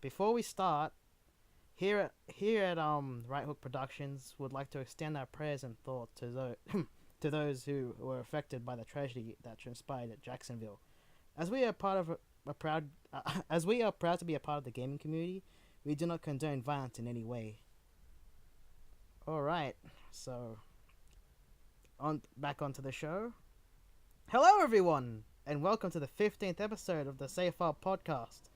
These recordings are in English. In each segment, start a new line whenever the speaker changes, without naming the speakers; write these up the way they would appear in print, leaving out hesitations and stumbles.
before we start, here at Right Hook Productions would like to extend our prayers and thoughts to those to those who were affected by the tragedy that transpired at Jacksonville. As we are part of a proud as we are proud to be a part of the gaming community, we do not condone violence in any way. All right, so on back onto the show. Hello, everyone, and welcome to the 15th episode of the Safe File podcast.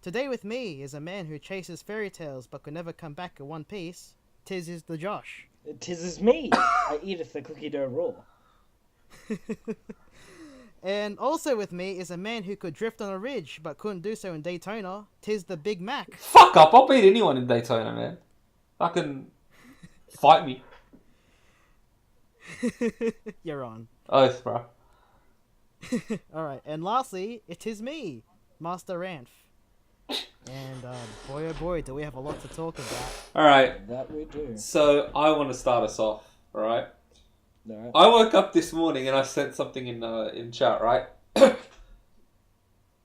Today with me is a man who chases fairy tales but could never come back in one piece. Tis is the Josh.
Tis is me. I eateth the cookie dough raw.
And also with me is a man who could drift on a ridge but couldn't do so in Daytona. Tis the Big Mac.
Fuck up! I'll beat anyone in Daytona, man. Fucking fight me.
You're on.
Oath, bro.
Alright, and lastly, it is me, Master Ranf. And boy oh boy, do we have a lot to talk about.
Alright,
That we do.
so I want to start us off, alright?
Alright.
I woke up this morning and I sent something in chat, right?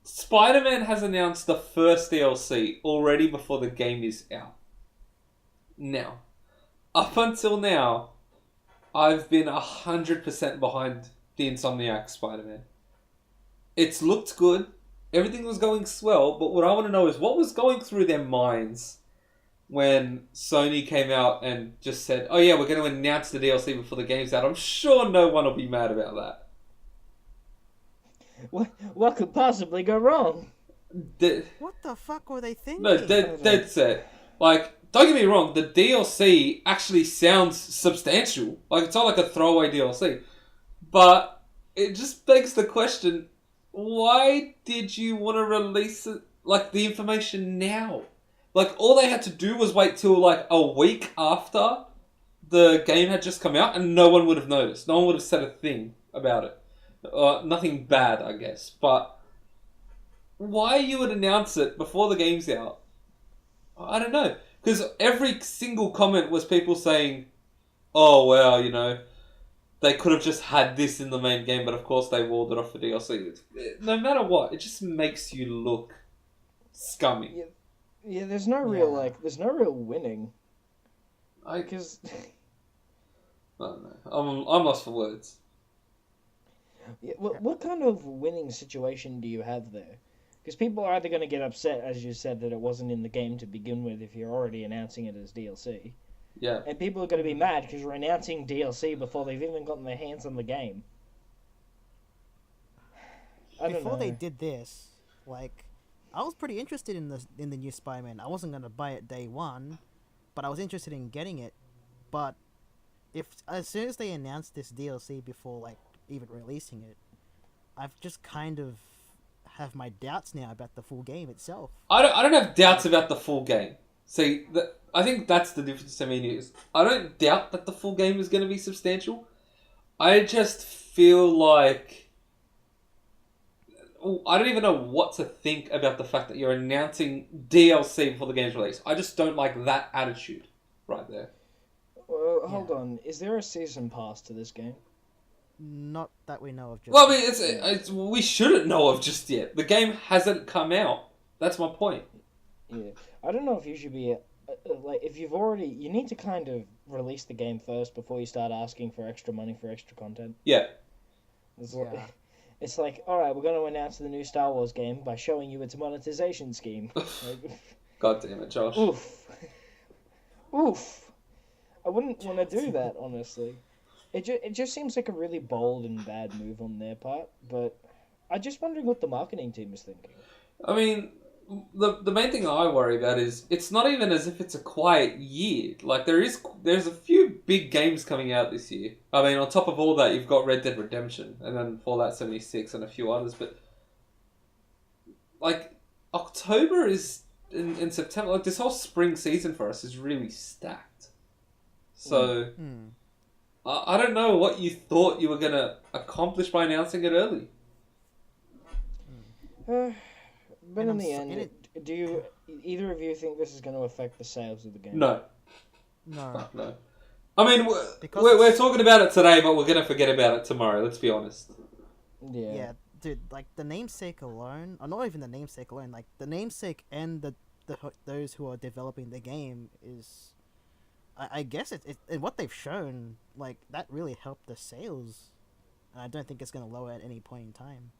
Spider-Man has announced the first DLC already before the game is out. Now, up until now, I've been 100% behind the Insomniac Spider-Man. It's looked good. Everything was going swell, but what I want to know is what was going through their minds when Sony came out and just said, oh yeah, we're going to announce the DLC before the game's out. I'm sure no one will be mad about that.
What could possibly go wrong?
What the fuck were they thinking?
No, dead set. Like, don't get me wrong, the DLC actually sounds substantial. Like, it's not like a throwaway DLC. But it just begs the question, why did you want to release it, like, the information now? Like, all they had to do was wait till, like, a week after the game had just come out, and no one would have noticed. No one would have said a thing about it. Nothing bad, I guess. But why you would announce it before the game's out? I don't know. Because every single comment was people saying, oh, well, you know, they could have just had this in the main game, but of course they walled it off for DLC. No matter what, it just makes you look scummy.
Yeah, there's no real winning. Because
I don't know. I'm lost for words.
what kind of winning situation do you have there? Because people are either going to get upset, as you said, that it wasn't in the game to begin with if you're already announcing it as DLC.
Yeah.
And people are going to be mad because you're announcing DLC before they've even gotten their hands on the game.
Before they did this, like, I was pretty interested in the new Spider-Man. I wasn't gonna buy it day one, but I was interested in getting it. But as soon as they announced this DLC before, like, even releasing it, I've just kind of have my doubts now about the full game itself.
I don't have doubts about the full game. See, I think that's the difference to me and you. I don't doubt that the full game is going to be substantial. I just feel like I don't even know what to think about the fact that you're announcing DLC before the game's released. I just don't like that attitude right there.
Well, hold on. Is there a season pass to this game?
Not that we know of. Just
well, I mean, it's we shouldn't know of just yet. The game hasn't come out. That's my point.
Yeah, I don't know if you should be like if you've already. You need to kind of release the game first before you start asking for extra money for extra content.
Yeah.
It's like, all right, we're going to announce the new Star Wars game by showing you its monetization scheme.
God damn it, Josh.
Oof. I wouldn't want to do that, honestly. It just seems like a really bold and bad move on their part, but I'm just wondering what the marketing team is thinking.
I mean, the main thing I worry about is it's not even as if it's a quiet year. Like, there's a few big games coming out this year. I mean, on top of all that, you've got Red Dead Redemption, and then Fallout 76 and a few others, but like, October is in September, like, this whole spring season for us is really stacked. So I don't know what you thought you were going to accomplish by announcing it early.
But in the end, do you either of you think this is going to affect the sales of the game?
No.
No.
No. I mean, we're talking about it today, but we're going to forget about it tomorrow, let's be honest.
Yeah.
Dude, like, the namesake alone, or not even the namesake alone, like, the namesake and the those who are developing the game is, I guess and what they've shown, like that really helped the sales. And I don't think it's going to lower at any point in time.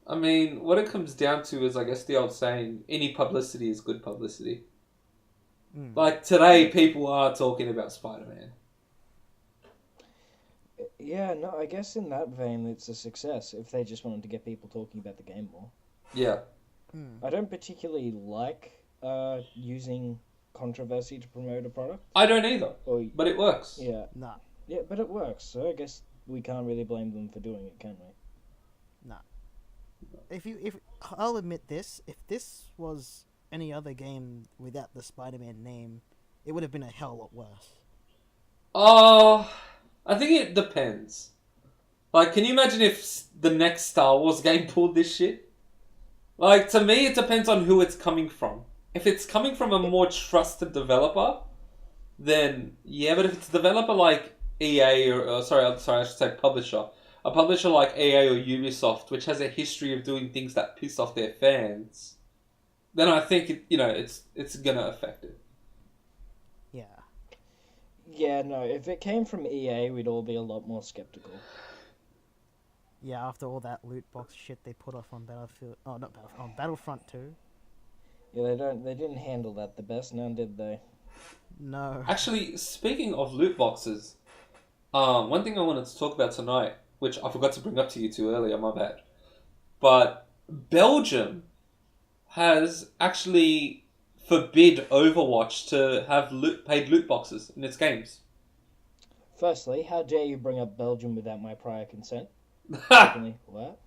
I mean, what it comes down to is, I guess, the old saying: any publicity is good publicity. Like today, people are talking about Spider-Man.
Yeah, no, I guess in that vein, it's a success if they just wanted to get people talking about the game more.
Yeah.
I don't particularly like using controversy to promote a product.
I don't either, but it works.
Yeah.
Nah.
Yeah, but it works, so I guess we can't really blame them for doing it, can we?
Nah. If I'll admit this, if this was any other game without the Spider-Man name, it would have been a hell of a lot worse.
Oh, I think it depends. Like, can you imagine if the next Star Wars game pulled this shit? Like, to me, it depends on who it's coming from. If it's coming from a more trusted developer, then yeah. But if it's a developer like EA sorry, I should say publisher, a publisher like EA or Ubisoft, which has a history of doing things that piss off their fans, then I think it's gonna affect it.
Yeah.
Yeah, no, if it came from EA, we'd all be a lot more skeptical.
Yeah, after all that loot box shit they put off on Battlefield, not Battlefield, on Battlefront 2.
Yeah, they didn't handle that the best, now did they?
No.
Actually, speaking of loot boxes, one thing I wanted to talk about tonight, which I forgot to bring up to you two earlier, my bad. But Belgium has actually forbid Overwatch to have paid loot boxes in its games.
Firstly, how dare you bring up Belgium without my prior consent? Secondly, what?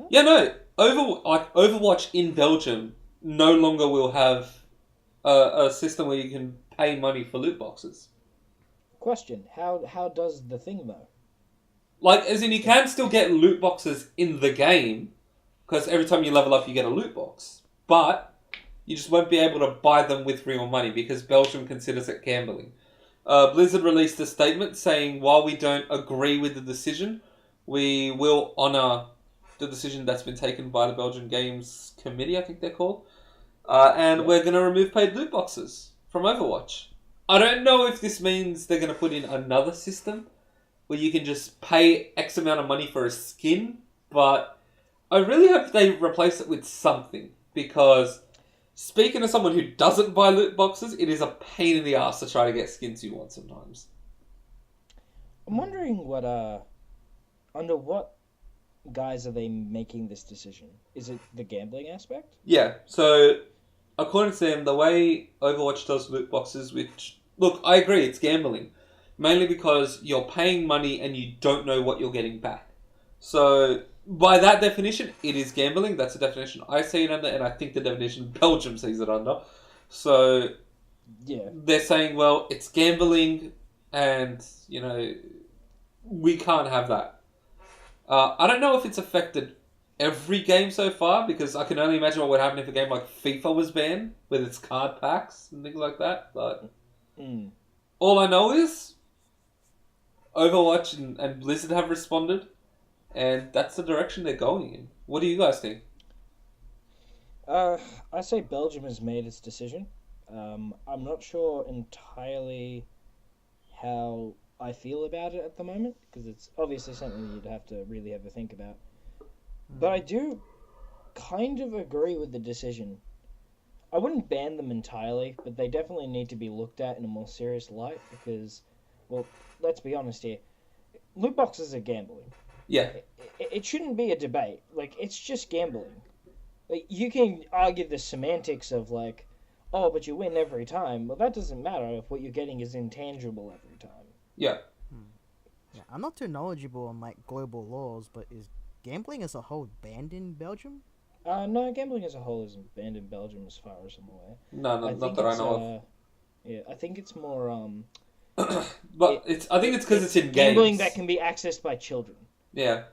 Yeah, no. Overwatch in Belgium no longer will have a system where you can pay money for loot boxes.
Question, how does the thing though?
Like, as in, you can still get loot boxes in the game, because every time you level up you get a loot box. But you just won't be able to buy them with real money, because Belgium considers it gambling. Blizzard released a statement saying, while we don't agree with the decision, we will honour the decision that's been taken by the Belgian Games Committee, I think they're called. And we're going to remove paid loot boxes from Overwatch. I don't know if this means they're going to put in another system where you can just pay X amount of money for a skin, but I really hope they replace it with something, because speaking as someone who doesn't buy loot boxes, it is a pain in the ass to try to get skins you want sometimes.
I'm wondering under what guise are they making this decision? Is it the gambling aspect?
Yeah, so according to them, the way Overwatch does loot boxes, which, look, I agree, it's gambling. Mainly because you're paying money and you don't know what you're getting back. So, by that definition, it is gambling. That's the definition I see it under, and I think the definition Belgium sees it under. So,
yeah,
they're saying, well, it's gambling, and, we can't have that. I don't know if it's affected every game so far, because I can only imagine what would happen if a game like FIFA was banned, with its card packs and things like that, but all I know is Overwatch and Blizzard have responded, and that's the direction they're going in. What do you guys think?
I say Belgium has made its decision. I'm not sure entirely how I feel about it at the moment, because it's obviously something you'd have to really have a think about. But I do kind of agree with the decision. I wouldn't ban them entirely, but they definitely need to be looked at in a more serious light, because, well, let's be honest here. Loot boxes are gambling.
Yeah.
It shouldn't be a debate. Like, it's just gambling. Like, you can argue the semantics of, like, oh, but you win every time. Well, that doesn't matter if what you're getting is intangible every time.
Yeah.
Yeah, I'm not too knowledgeable on, like, global laws, but is gambling as a whole banned in Belgium?
No, gambling as a whole isn't banned in Belgium as far as I'm aware.
No, not that I know of.
Yeah, I think it's more,
But I think it's because it's in
gambling
games.
that can be accessed by children.
Yeah.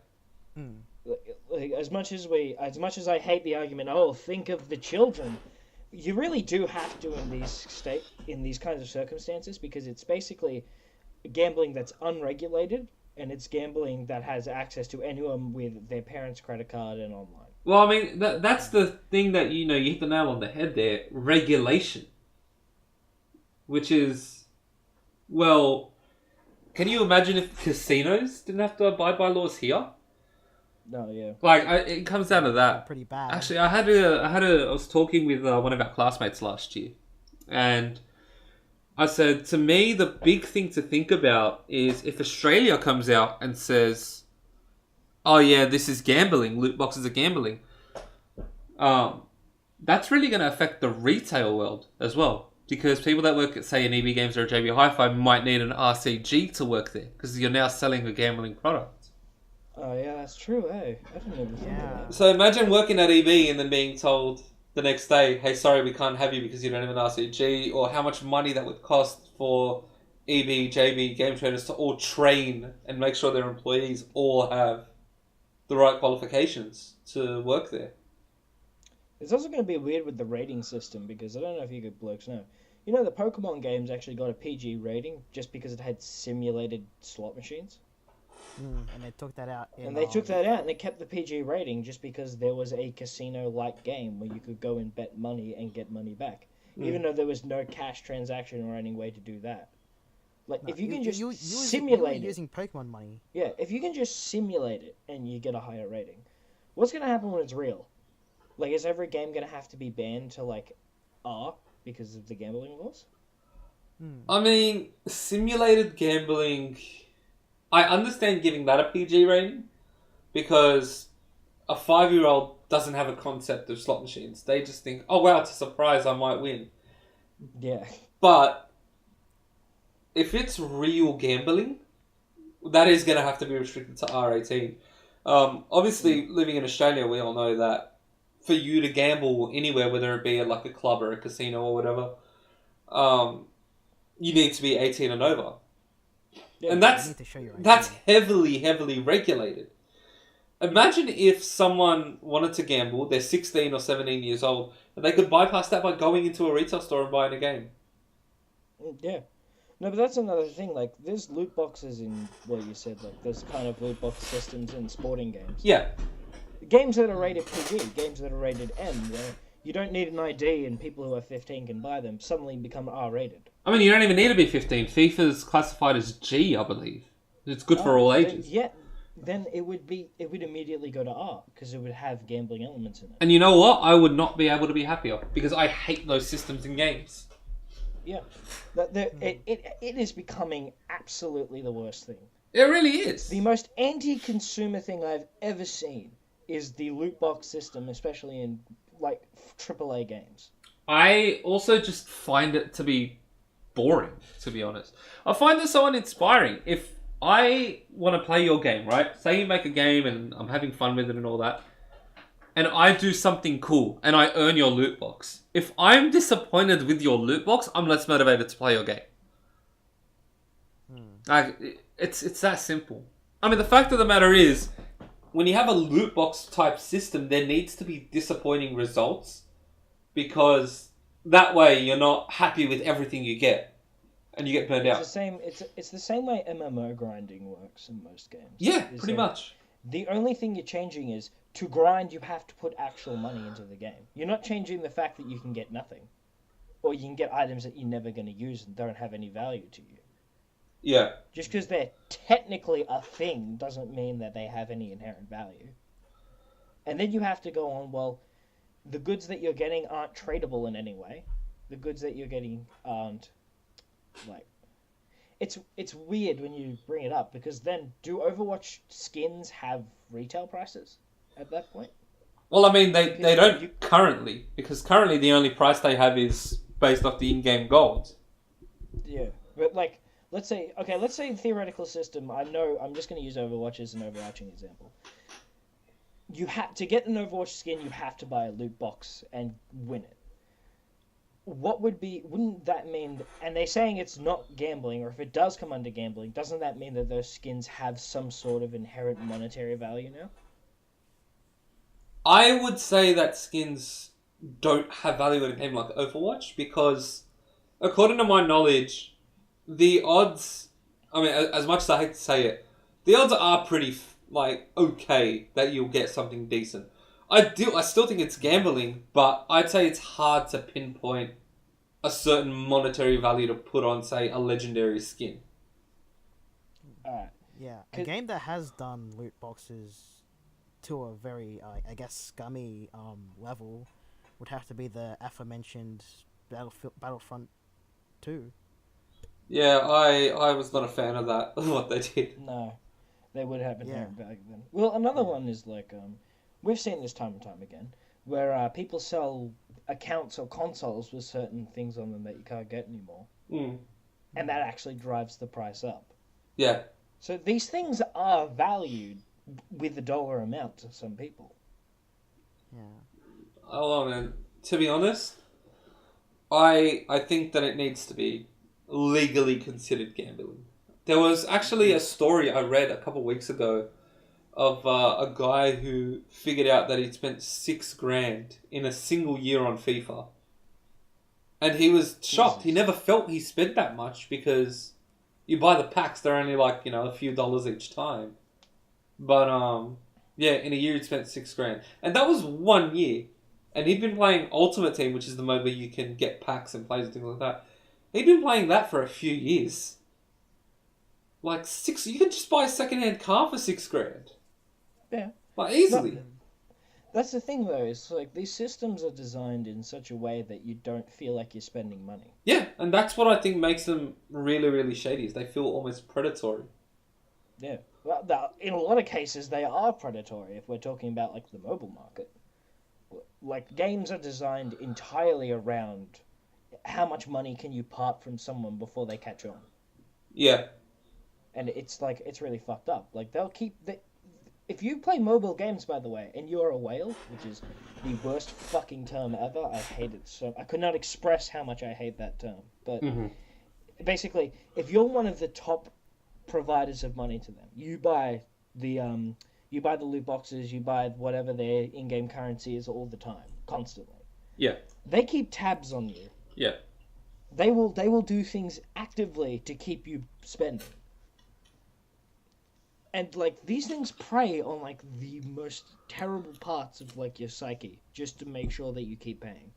Like, as much as I hate the argument, oh, think of the children, you really do have to in these kinds of circumstances, because it's basically gambling that's unregulated, and it's gambling that has access to anyone with their parents' credit card and online.
Well, I mean, that's the thing that, you hit the nail on the head there. Regulation. Which is, well, can you imagine if casinos didn't have to abide by laws here?
No, yeah.
Like, it comes down to that.
Pretty bad.
Actually, I was talking with one of our classmates last year, and I said, to me, the big thing to think about is if Australia comes out and says, oh yeah, this is gambling, loot boxes are gambling, that's really going to affect the retail world as well. Because people that work at, say, an EB Games or a JB Hi-Fi might need an RCG to work there, because you're now selling a gambling product.
Oh yeah, that's true. Hey, I didn't even think of that.
So imagine working at EB and then being told the next day, hey, sorry, we can't have you because you don't have an RCG, or how much money that would cost for EB, JB, game traders to all train and make sure their employees all have the right qualifications to work there.
It's also going to be weird with the rating system, because I don't know if you good blokes know. You know, the Pokemon games actually got a PG rating just because it had simulated slot machines.
And they took that out.
And they took that out and they kept the PG rating just because there was a casino-like game where you could go and bet money and get money back. Even though there was no cash transaction or any way to do that. Like, if you can just simulate it...
using Pokemon money.
Yeah, if you can just simulate it and you get a higher rating, what's going to happen when it's real? Like, is every game going to have to be banned to, like, R because of the gambling laws?
I mean, simulated gambling... I understand giving that a PG rating, because a 5-year-old doesn't have a concept of slot machines. They just think, oh wow, it's a surprise, I might win.
Yeah.
But if it's real gambling, that is going to have to be restricted to R18. Obviously, living in Australia, we all know that for you to gamble anywhere, whether it be at like a club or a casino or whatever, you need to be 18 and over.
Yeah,
and that's heavily, heavily regulated. Imagine if someone wanted to gamble, they're 16 or 17 years old, and they could bypass that by going into a retail store and buying a game.
Yeah. No, but that's another thing. Like, there's loot boxes in what you said. Like, there's kind of loot box systems in sporting games.
Yeah.
Games that are rated PG, games that are rated M, where you don't need an ID and people who are 15 can buy them, suddenly become R-rated.
I mean, you don't even need to be 15. FIFA's classified as G, I believe. It's good for all ages.
Then it would immediately go to R, because it would have gambling elements in it.
And you know what? I would not be able to be happier, because I hate those systems in games.
Yeah. It is becoming absolutely the worst thing.
It really is.
The most anti-consumer thing I've ever seen is the loot box system, especially in, like, AAA games.
I also just find it to be boring, to be honest. I find it so uninspiring. If I want to play your game, right? Say you make a game and I'm having fun with it and all that, and I do something cool and I earn your loot box. If I'm disappointed with your loot box, I'm less motivated to play your game. Like, it's that simple. I mean, the fact of the matter is, when you have a loot box type system, there needs to be disappointing results, because that way you're not happy with everything you get, and you get burned out.
It's the same way MMO grinding works in most games.
Yeah, pretty much.
The only thing you're changing is, to grind you have to put actual money into the game. You're not changing the fact that you can get nothing, or you can get items that you're never going to use and don't have any value to you.
Yeah.
Just because they're technically a thing doesn't mean that they have any inherent value. And then you have to go on, well, the goods that you're getting aren't tradable in any way. The goods that you're getting aren't, like... It's weird when you bring it up, because then, do Overwatch skins have retail prices at that point?
Well, I mean, they don't currently, because currently the only price they have is based off the in-game gold.
Yeah, but, like... Let's say theoretical system, I'm just going to use Overwatch as an overarching example. To get an Overwatch skin, you have to buy a loot box and win it. Wouldn't that mean, and they're saying it's not gambling, or if it does come under gambling, doesn't that mean that those skins have some sort of inherent monetary value now?
I would say that skins don't have value in a game like Overwatch, because, according to my knowledge, the odds, I mean, as much as I hate to say it, the odds are pretty, okay that you'll get something decent. I still think it's gambling, but I'd say it's hard to pinpoint a certain monetary value to put on, say, a legendary skin.
Alright.
Yeah, a
Could-
game that has done loot boxes to a very, I guess, scummy level would have to be the aforementioned Battlefront 2.
Yeah, I was not a fan of that, of what they did.
No, they would have been
Yeah.
hearing back then. Well, another
Yeah.
one is like, we've seen this time and time again, where people sell accounts or consoles with certain things on them that you can't get anymore,
Mm.
and that actually drives the price up.
Yeah.
So these things are valued with a dollar amount to some people.
Yeah.
Hold on, man. To be honest, I think that it needs to be legally considered gambling. There was actually a story I read a couple of weeks ago of a guy who figured out that he'd spent $6,000 in a single year on FIFA. And he was shocked.
Jesus.
He never felt he spent that much because you buy the packs, they're only like, a few dollars each time. But, yeah, in a year he'd spent $6,000. And that was 1 year. And he'd been playing Ultimate Team, which is the mode where you can get packs and plays and things like that. He'd been playing that for a few years. Like you could just buy a second-hand car for $6,000.
Yeah.
Like, easily.
No, that's the thing, though. Is like these systems are designed in such a way that you don't feel like you're spending money.
Yeah, and that's what I think makes them really, really shady, is they feel almost predatory.
Yeah. Well, in a lot of cases, they are predatory. If we're talking about like the mobile market, like games are designed entirely around how much money can you part from someone before they catch on,
Yeah.
and it's like it's really fucked up. Like they'll keep if you play mobile games, by the way, and you're a whale, which is the worst fucking term ever. I hate it so. I could not express how much I hate that term. But basically, if you're one of the top providers of money to them, you buy the loot boxes, you buy whatever their in-game currency is all the time, constantly.
Yeah.
They keep tabs on you.
Yeah.
They will do things actively to keep you spending. And like these things prey on like the most terrible parts of like your psyche just to make sure that you keep paying.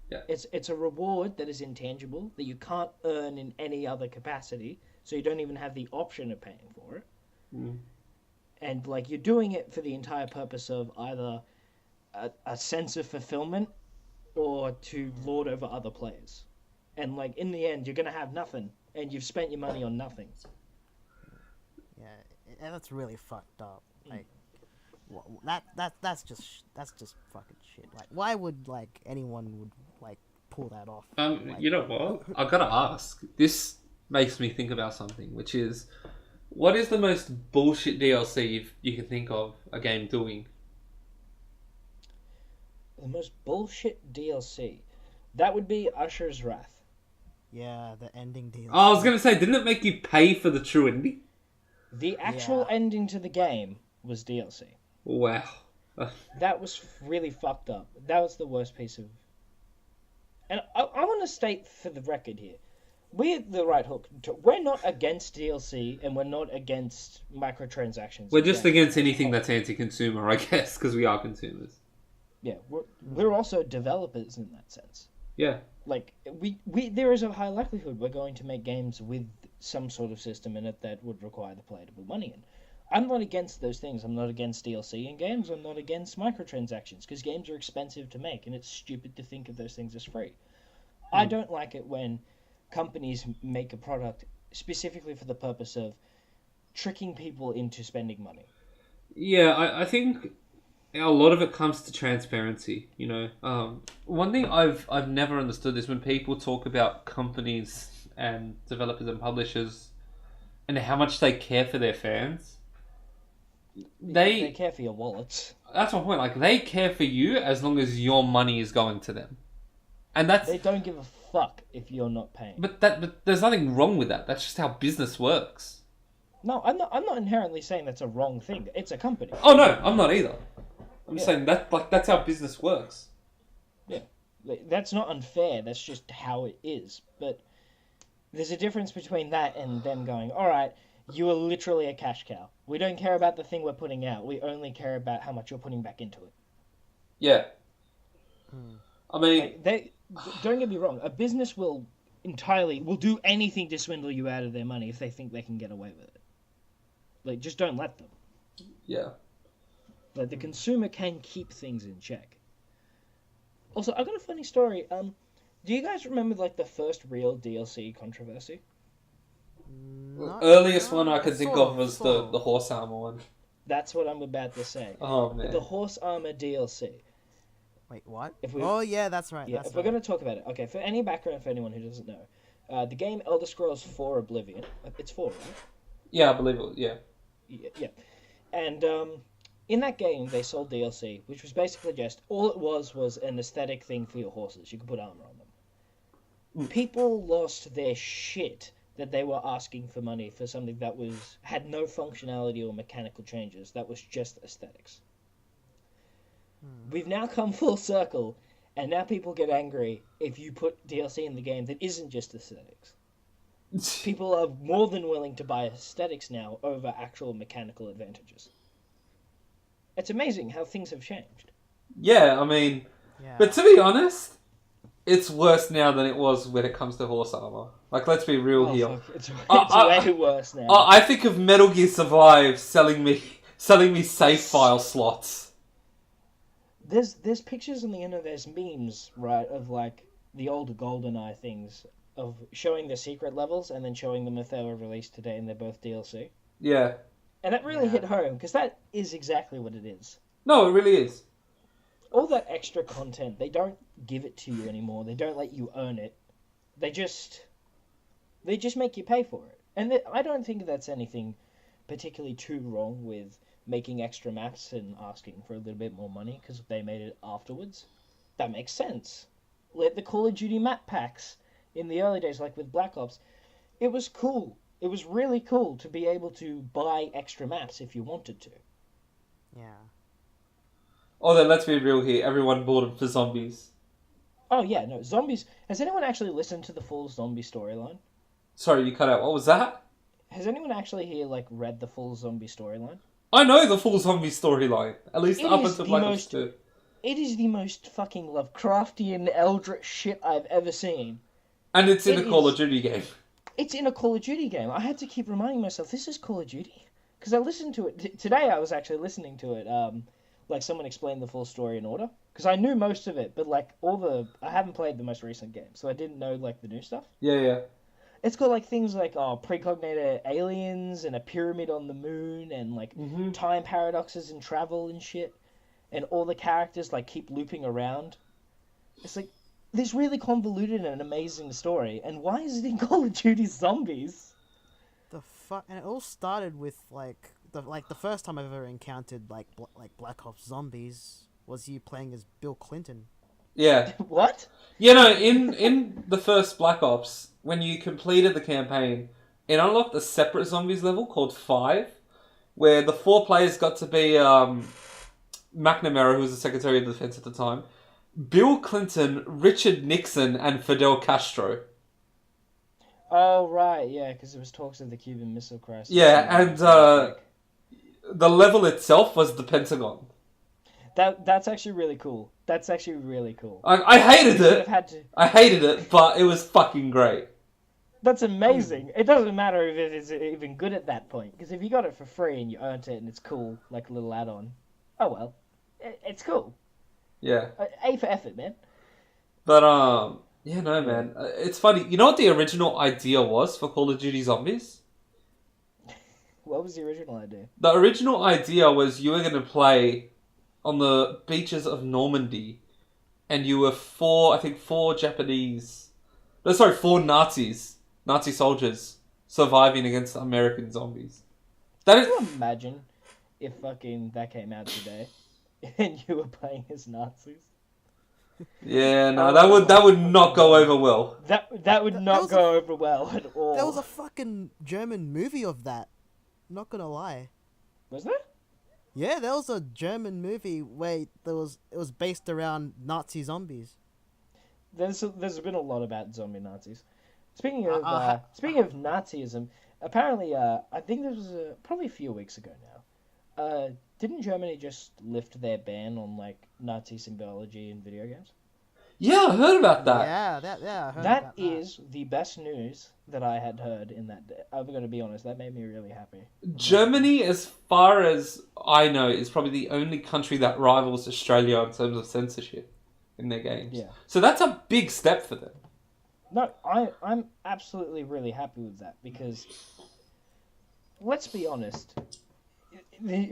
Yeah.
It's a reward that is intangible that you can't earn in any other capacity, so you don't even have the option of paying for it. And like you're doing it for the entire purpose of either a sense of fulfillment or to lord over other players. And like in the end, you're gonna have nothing, and you've spent your money on nothing.
Yeah, and that's really fucked up. Like, that's just fucking shit. Like, why would like anyone would like pull that off? Like,
You know what? I've got to ask. This makes me think about something, which is, what is the most bullshit DLC you can think of a game doing?
The most bullshit DLC. That would be Usher's Wrath.
yeah, the ending deal.
Oh, I was going to say, didn't it make you pay for the true ending?
The actual ending to the game was DLC.
Wow.
That was really fucked up. That was the worst piece of... And I want to state for the record here, we at the Right Hook, we're not against DLC and we're not against microtransactions.
We're just against anything that's anti-consumer, I guess, because we are consumers.
Yeah, we're also developers in that sense.
Yeah.
Like, we there is a high likelihood we're going to make games with some sort of system in it that would require the player to put money in. I'm not against those things. I'm not against DLC in games. I'm not against microtransactions, because games are expensive to make, and it's stupid to think of those things as free. I don't like it when companies make a product specifically for the purpose of tricking people into spending money.
Yeah, I think a lot of it comes to transparency. One thing I've never understood is when people talk about companies and developers and publishers and how much they care for their fans.
They care for your wallets.
That's my point. Like, they care for you as long as your money is going to them, and
They don't give a fuck if you're not paying.
But there's nothing wrong with that. That's just how business works.
No, I'm not inherently saying that's a wrong thing. It's a company.
Oh no, I'm not either. I'm just saying that's how business works.
Yeah, that's not unfair. That's just how it is. But there's a difference between that and them going, all right, you are literally a cash cow. We don't care about the thing we're putting out. We only care about how much you're putting back into it.
Yeah.
Hmm.
I mean,
Like don't get me wrong, a business will do anything to swindle you out of their money if they think they can get away with it. Like, just don't let them.
yeah.
Like, the consumer can keep things in check. Also, I got a funny story. Do you guys remember like the first real DLC controversy?
Not,
Earliest one I could think
sort
of was
sort
the horse armor one.
That's what I'm about to say.
Oh
The
man.
horse armor DLC.
Wait, what?
If we,
Oh yeah, that's right.
yeah,
That's
if we're
right.
going to talk about it, okay. For any background for anyone who doesn't know, the game Elder Scrolls 4 Oblivion. It's 4, right?
Yeah, I believe it. Yeah.
Yeah. And in that game, they sold DLC, which was basically just all it was an aesthetic thing for your horses. You could put armor on them. People lost their shit that they were asking for money for something that had no functionality or mechanical changes. That was just aesthetics. We've now come full circle, and now people get angry if you put DLC in the game that isn't just aesthetics. People are more than willing to buy aesthetics now over actual mechanical advantages. It's amazing how things have changed.
Yeah, I mean,
Yeah.
but to be honest, it's worse now than it was when it comes to horse armor. Like, let's be real
Oh,
here.
fuck. It's
I-
way worse now.
I think of Metal Gear Survive selling me save file slots.
There's pictures on the internet, there's memes, right, of like the old GoldenEye things, of showing the secret levels and then showing them if they were released today and they're both DLC.
Yeah.
And that really
Yeah.
hit home, because that is exactly what it is.
No, it really is.
All that extra content, they don't give it to you anymore. They don't let you earn it. They just make you pay for it. And I don't think that's anything particularly too wrong with making extra maps and asking for a little bit more money because they made it afterwards. That makes sense. Like the Call of Duty map packs in the early days, like with Black Ops, it was cool. It was really cool to be able to buy extra maps if you wanted to.
Yeah.
Although, let's be real here, everyone bought them for zombies.
Oh yeah, no, zombies. Has anyone actually listened to the full zombie storyline?
Sorry, you cut out. What was that?
Has anyone actually here like read the full zombie storyline?
I know the full zombie storyline. At least
It
up
is
until
the
Black Ops
most-
2.
It is the most fucking Lovecraftian eldritch shit I've ever seen.
And it's in
It
a Call
is-
of Duty game.
It's in a Call of Duty game. I had to keep reminding myself, this is Call of Duty. Because I listened to it. Today I was actually listening to it, like someone explained the full story in order. Because I knew most of it, but like I haven't played the most recent game, so I didn't know like the new stuff.
Yeah.
It's got like things like precognited aliens and a pyramid on the moon and like time paradoxes and travel and shit. And all the characters like keep looping around. It's like this really convoluted and amazing story. And why is it in Call of Duty Zombies?
The fuck, and it all started with the first time I've ever encountered like Black Ops Zombies was you playing as Bill Clinton.
Yeah.
What?
You know, in the first Black Ops, when you completed the campaign, it unlocked a separate zombies level called 5, where the 4 players got to be McNamara, who was the Secretary of Defense at the time, Bill Clinton, Richard Nixon, and Fidel Castro.
Oh, right, yeah, because there was talks of the Cuban Missile Crisis.
Yeah, and the level itself was the Pentagon.
That's actually really cool. That's actually really cool.
I hated
You should
it.
have had to...
I hated it, but it was fucking great.
That's amazing. It doesn't matter if it is even good at that point, because if you got it for free and you earned it and it's cool, like a little add-on, oh well, it's cool.
Yeah.
A for effort, man.
But, yeah, no, man. It's funny. You know what the original idea was for Call of Duty Zombies?
What was the original idea?
The original idea was you were going to play on the beaches of Normandy, and you were four Nazi soldiers surviving against American zombies.
Can you imagine if fucking that came out today and you were playing as Nazis?
Yeah, no, that would not go over well.
That would not
was
go over well at all.
There was a fucking German movie of that. Not gonna lie.
Was there?
Yeah, there was a German movie where it was based around Nazi zombies.
There's been a lot about zombie Nazis. Speaking of Nazism, apparently I think this was probably a few weeks ago now. Didn't Germany just lift their ban on like Nazi symbology in video games?
Yeah, I heard about that.
Yeah, I heard
That
about that.
is the best news that I had heard in that day. I'm going to be honest, that made me really happy.
Germany, as far as I know, is probably the only country that rivals Australia in terms of censorship in their games.
Yeah.
So that's a big step for them.
No, I'm absolutely really happy with that because, let's be honest,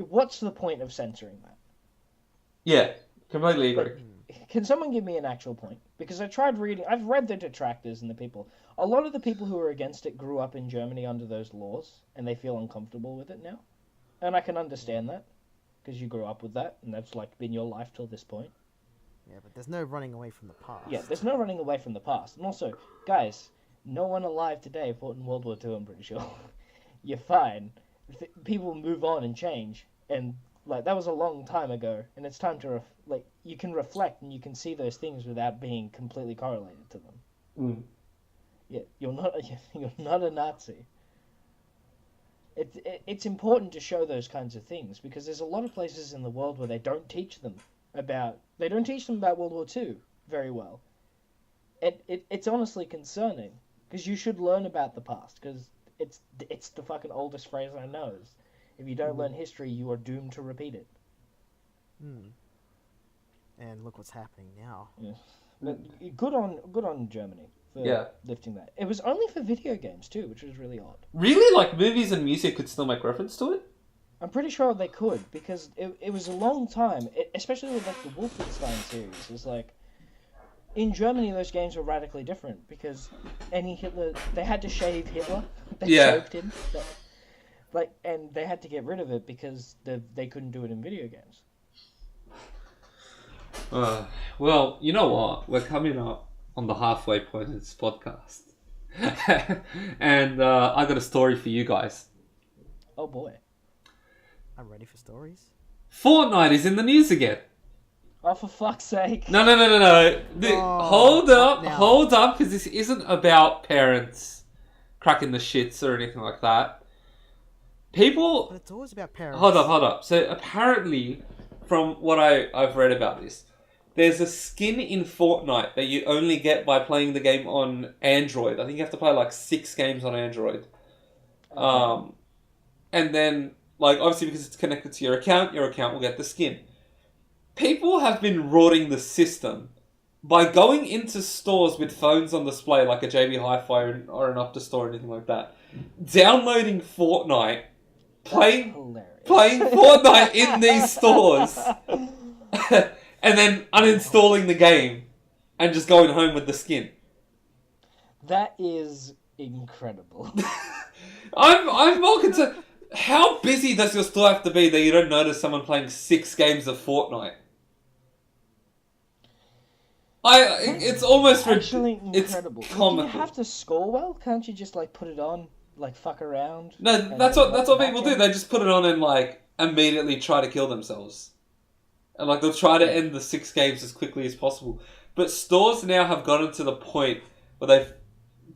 what's the point of censoring that?
Yeah, completely agree.
Can someone give me an actual point? Because I've read the detractors and the people. A lot of the people who are against it grew up in Germany under those laws, and they feel uncomfortable with it now. And I can understand that, because you grew up with that, and that's like been your life till this point.
Yeah, but there's no running away from the past.
Yeah, there's no running away from the past. And also, guys, no one alive today fought in World War II, I'm pretty sure. You're fine. People move on and change, and like that was a long time ago, and it's time to you can reflect and you can see those things without being completely correlated to them.
Mm.
Yeah, you're not a Nazi. It's important to show those kinds of things because there's a lot of places in the world where they don't teach them about World War II very well. It's honestly concerning because you should learn about the past because it's the fucking oldest phrase I know. If you don't learn history, you are doomed to repeat it.
And look what's happening now.
Yeah. But good on Germany for lifting that. It was only for video games too, which was really odd.
Really? Like, movies and music could still make reference to it?
I'm pretty sure they could because it was a long time, especially with like the Wolfenstein series. It's like in Germany those games were radically different because they had to shave Hitler. They shaved him. And they had to get rid of it because they couldn't do it in video games.
Well, you know what? We're coming up on the halfway point of this podcast. And I got a story for you guys.
Oh boy.
I'm ready for stories.
Fortnite is in the news again.
Oh, for fuck's sake.
No. Hold up, because this isn't about parents cracking the shits or anything like that. People...
But it's always about parents.
Hold up. So apparently, from what I've read about this, there's a skin in Fortnite that you only get by playing the game on Android. I think you have to play like 6 games on Android. Okay. And then, like, obviously because it's connected to your account will get the skin. People have been rorting the system by going into stores with phones on display, like a JB Hi-Fi or an Optus store or anything like that, downloading Fortnite, playing Fortnite in these stores, and then uninstalling the game and just going home with the skin.
That is incredible.
I'm more concerned. How busy does your store have to be that you don't notice someone playing 6 games of Fortnite? It's almost
actually incredible.
It's comical.
Do you have to score well? Can't you just like put it on, like fuck around?
No, that's what people do. They just put it on and like immediately try to kill themselves, and like they'll try to end the 6 games as quickly as possible. But stores now have gotten to the point where they've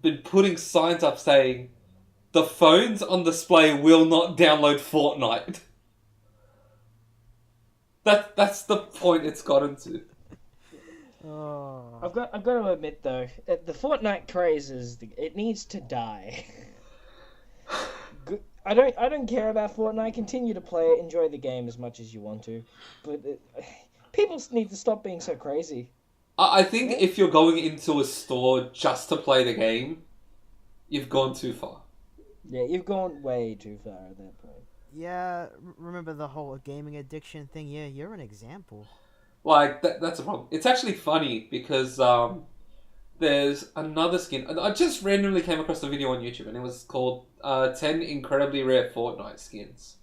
been putting signs up saying the phones on display will not download Fortnite. That's the point it's gotten to.
Oh.
I've got to admit though, the Fortnite craze it needs to die. I don't care about Fortnite. Continue to play it, enjoy the game as much as you want to, but people need to stop being so crazy.
I think if you're going into a store just to play the game, you've gone too far.
Yeah, you've gone way too far at that point.
Yeah, remember the whole gaming addiction thing? Yeah, you're an example.
Like, that's a problem. It's actually funny because there's another skin. I just randomly came across a video on YouTube and it was called 10 Incredibly Rare Fortnite Skins.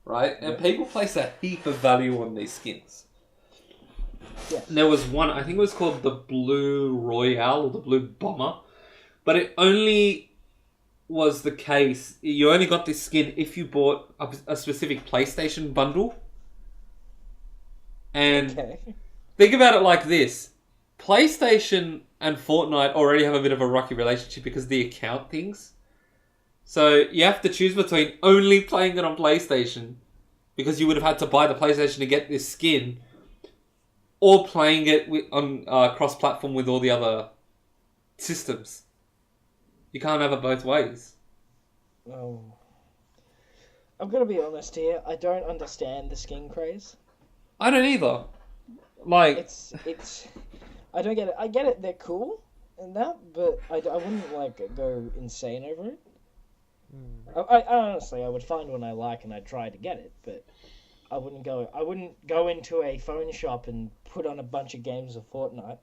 Right? And people place a heap of value on these skins.
Yes.
And there was one, I think it was called the Blue Royale or the Blue Bomber. But it only was the case, you only got this skin if you bought a specific PlayStation bundle. And think about it like this. PlayStation and Fortnite already have a bit of a rocky relationship because of the account things. So you have to choose between only playing it on PlayStation because you would have had to buy the PlayStation to get this skin, or playing it on cross-platform with all the other systems. You can't have it both ways.
Oh. I'm gonna be honest here. I don't understand the skin craze.
I don't either. Like,
It's. I don't get it. I get it. They're cool and that, but I wouldn't like go insane over it. I honestly, I would find one I like and I'd try to get it, but I wouldn't go into a phone shop and put on a bunch of games of Fortnite.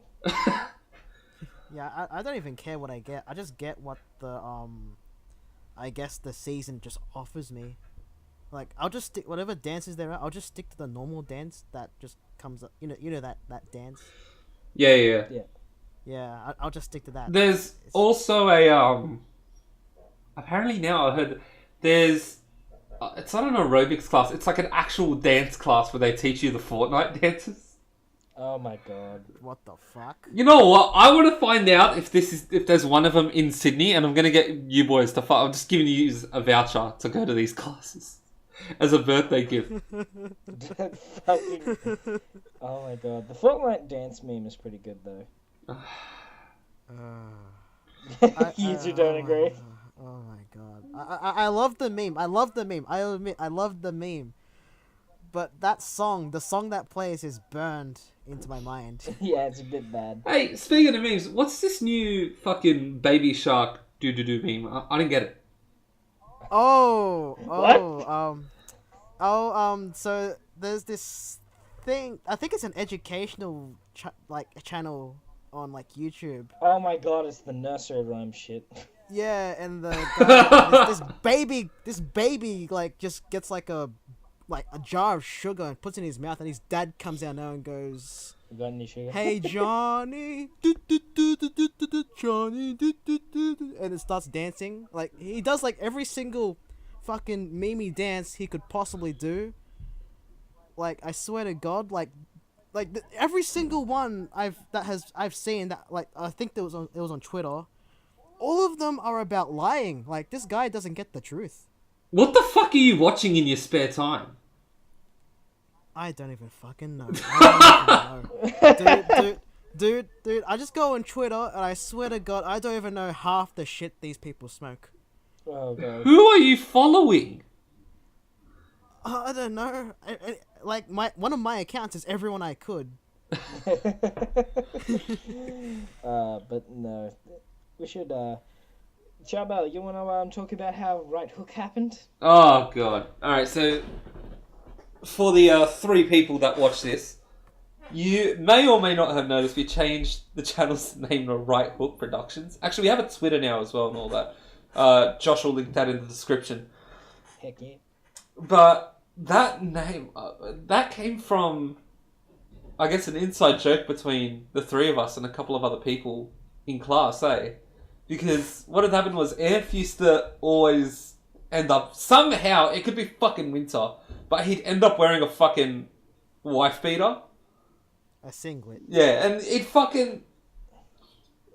Yeah, I don't even care what I get. I just get what the I guess the season just offers me. Like, I'll just stick whatever dances there are. I'll just stick to the normal dance that just comes up. You know that dance.
yeah.
Yeah, I'll just stick to that.
There's also a apparently now I heard there's it's not an aerobics class. It's like an actual dance class where they teach you the Fortnite dances.
Oh my god!
What the fuck?
You know what? I want to find out if there's one of them in Sydney, and I'm gonna get you boys to. I'm just giving you a voucher to go to these classes as a birthday gift.
Fucking... Oh my god! The Fortnite dance meme is pretty good though. You two don't agree?
Oh my god! I love the meme. I love the meme. I admit I love the meme. But that song, the song that plays, is burned into my mind.
Yeah, it's a bit bad.
Hey, speaking of memes, what's this new fucking Baby Shark do meme? I didn't get it.
So there's this thing. I think it's an educational channel on like YouTube.
Oh my god, it's the nursery rhyme shit.
Yeah, and the guy, this baby like just gets like a jar of sugar and puts it in his mouth, and his dad comes out now and goes,
You got any sugar?
"Hey Johnny, Johnny," and it starts dancing. Like, he does like every single fucking meme dance he could possibly do. Like, I swear to God, every single one I've seen that, like, I think it was on Twitter. All of them are about lying. Like, this guy doesn't get the truth.
What the fuck are you watching in your spare time?
I don't even fucking know. I don't even know. Dude, I just go on Twitter and I swear to God, I don't even know half the shit these people smoke.
Oh god.
Who are you following?
I don't know. One of my accounts is everyone I could.
But no. We should, Charbel, you wanna talk about how Right Hook happened?
Oh god. Alright, so for the 3 people that watch this, you may or may not have noticed we changed the channel's name to Right Hook Productions. Actually, we have a Twitter now as well and all that. Josh will link that in the description.
Heck yeah.
But that name, that came from, I guess, an inside joke between the 3 of us and a couple of other people in class, eh? Because what had happened was Amph used to always end up, somehow, it could be fucking winter, but he'd end up wearing a fucking wife beater.
A singlet.
Yeah, and it fucking...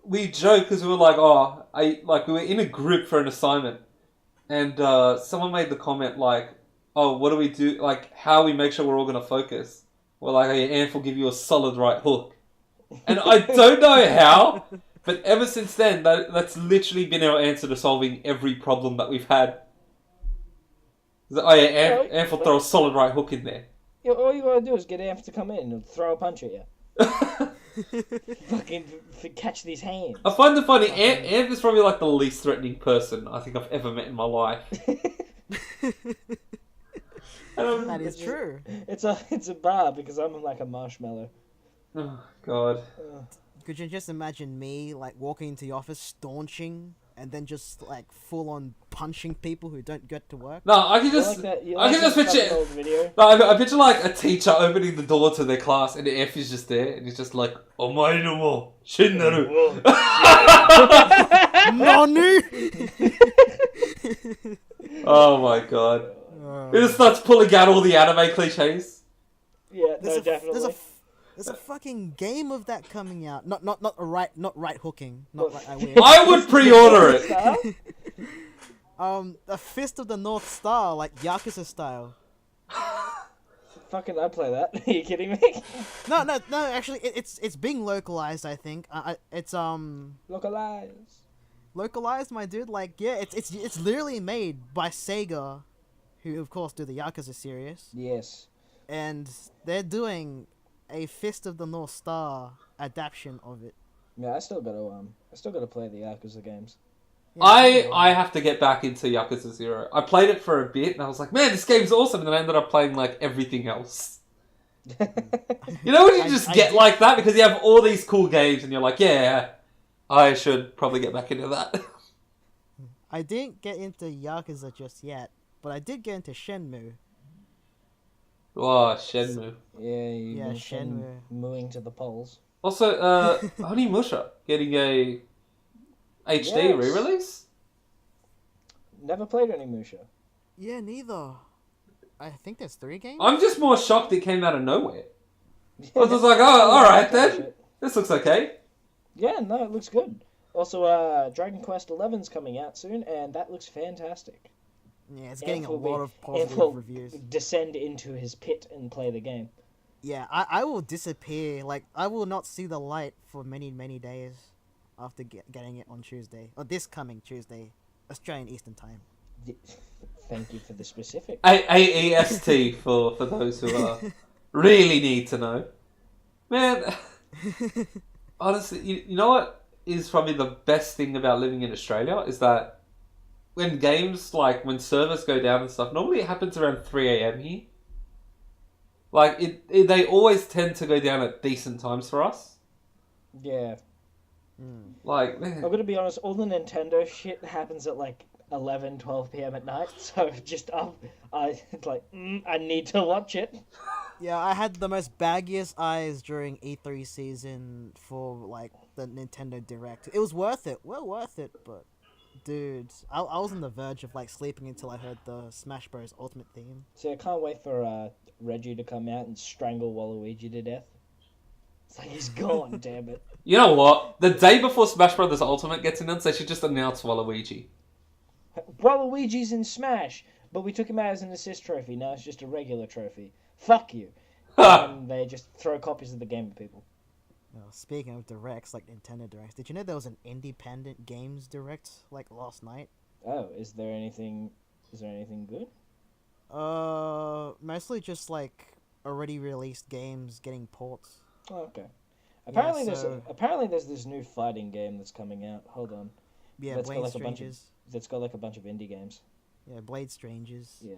We joked because we were like, we were in a group for an assignment, and someone made the comment like, oh, what do we do, like, how we make sure we're all going to focus? We're like, hey, Amph will give you a solid right hook. And I don't know how, but ever since then, that's literally been our answer to solving every problem that we've had. Oh yeah, Amph will throw a solid right hook in there.
Yeah, all you gotta do is get Amph to come in and throw a punch at you. Fucking catch these hands.
I find it funny, Amph is probably like the least threatening person I think I've ever met in my life.
That is true.
It's a bar because I'm like a marshmallow.
Oh, God.
Could you just imagine me, like, walking into the office, staunching, and then just, like, full-on punching people who don't get to work?
No, I can just... I can just picture... No, I picture, like, a teacher opening the door to their class, and F is just there, and he's just like, Omae no mo, shinnaru.
Nanu!
Oh, my God. He just starts pulling out all the anime cliches.
Yeah, definitely.
There's a fucking game of that coming out. Not right hooking.
I would pre-order it.
A Fist of the North Star, like Yakuza style.
fucking I'd play that. Are you kidding me?
No. Actually, it's being localized. I think. It's
Localize.
localized, my dude. Like, yeah, it's literally made by Sega, who of course do the Yakuza series,
Yes.
and they're doing a Fist of the North Star adaptation of it.
Yeah, I still gotta play the Yakuza games.
Yeah,
I have to get back into Yakuza 0. I played it for a bit and I was like, man, this game's awesome, and then I ended up playing like everything else. You know when you just get like that because you have all these cool games and you're like, yeah, I should probably get back into that.
I didn't get into Yakuza just yet, but I did get into Shenmue.
Oh, Shenmue.
Yeah, you've
Yeah,
been
Shenmue.
mooing to the polls.
Also, Onimusha getting a HD
Yes.
re-release?
Never played any Musha.
Yeah, neither. I think there's 3 games.
I'm just more shocked it came out of nowhere. I was just like, oh, alright then. This looks okay.
Yeah, no, it looks good. Also, Dragon Quest XI's coming out soon, and that looks fantastic.
Yeah, it's getting a
Anth will
lot
be-
of
Anth
positive
will
reviews.
descend into his pit and play the game.
Yeah, I will disappear. Like, I will not see the light for many, many days after getting it on Tuesday. Or this coming Tuesday, Australian Eastern Time.
Thank you for the specific.
AEST for those who really need to know. Man, honestly, you know what is probably the best thing about living in Australia is that when games, like, when servers go down and stuff, normally it happens around 3 a.m. here. Like, they always tend to go down at decent times for us.
Yeah.
Like, man.
I'm gonna be honest, all the Nintendo shit happens at like 11, 12 p.m. at night, so just I need to watch it.
Yeah, I had the most baggiest eyes during E3 season for, like, the Nintendo Direct. It was worth it. Well worth it, but... Dude, I was on the verge of, like, sleeping until I heard the Smash Bros. Ultimate theme.
See, I can't wait for Reggie to come out and strangle Waluigi to death. It's like he's gone, damn it.
You know what? The day before Smash Bros. Ultimate gets announced, they should just announce Waluigi.
Waluigi's in Smash, but we took him out as an assist trophy. Now it's just a regular trophy. Fuck you. And they just throw copies of the game at people.
Speaking of directs, like Nintendo Directs, did you know there was an independent games direct, like, last night?
Oh, is there anything good?
Mostly just, like, already released games getting ports.
Oh, okay. Apparently,
so-
there's this new fighting game that's coming out. Hold on.
Yeah,
That's got,
Blade
like, a bunch of-
Strangers.
That's got like a bunch of indie games.
Yeah, Blade Strangers.
Yeah.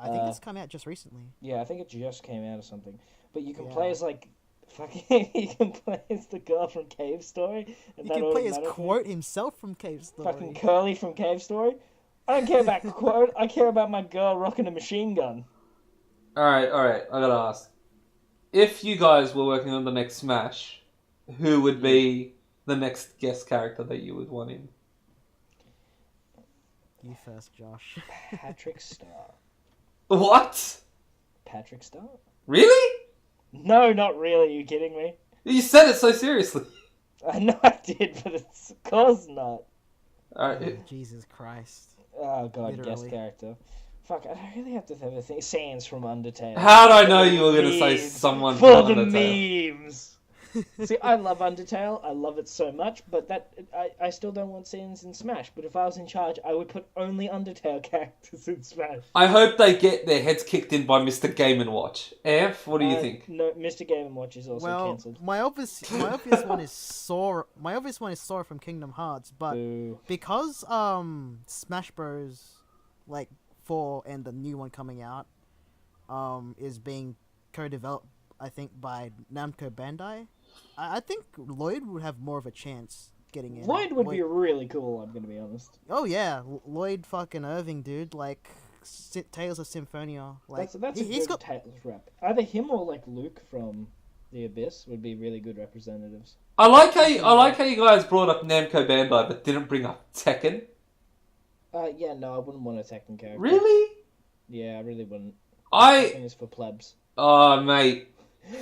I think it's come out just recently.
Yeah, I think it just came out or something. But you can
Yeah.
play as like fucking. You can play as the girl from Cave Story. And
You
that
can play as
automatically-
Quote himself from Cave Story.
Fucking Curly from Cave Story. I don't care about Quote. I care about my girl rocking a machine gun.
Alright, I gotta ask. If you guys were working on the next Smash, who would be the next guest character that you would want in?
You first, Josh.
Patrick Star.
What?
Patrick Star?
Really?
No, not really. Are you kidding me?
You said it so seriously.
I know I did, but it's of course not.
Alright.
Jesus Christ.
Oh god, guest
Literally.
character. Fuck, I really have to have a thing. Sans from Undertale.
How did I know you were going to say
Memes.
someone
For
from
the
Undertale?
memes. See, I love Undertale. I love it so much, but I still don't want Sans in Smash. But if I was in charge, I would put only Undertale characters in Smash.
I hope they get their heads kicked in by Mr. Game & Watch. Amph, what do you think?
No, Mr. Game & Watch is also
Well,
cancelled.
my obvious one is Sora. My obvious one is Sora from Kingdom Hearts, but
Boo.
because Smash Bros. Like 4 and the new one coming out is being co-developed, I think, by Namco Bandai. I think Lloyd would have more of a chance getting in.
Lloyd would be really cool, I'm gonna be honest.
Oh yeah, Lloyd fucking Irving, dude. Like Tales of Symphonia. Like
That's a
he's
good
got.
Tales rep. Either him or like Luke from The Abyss would be really good representatives.
I like how you guys brought up Namco Bandai but didn't bring up Tekken.
Yeah, no, I wouldn't want a Tekken character.
Really?
Yeah, I really wouldn't.
I
Tekken is for plebs.
oh mate.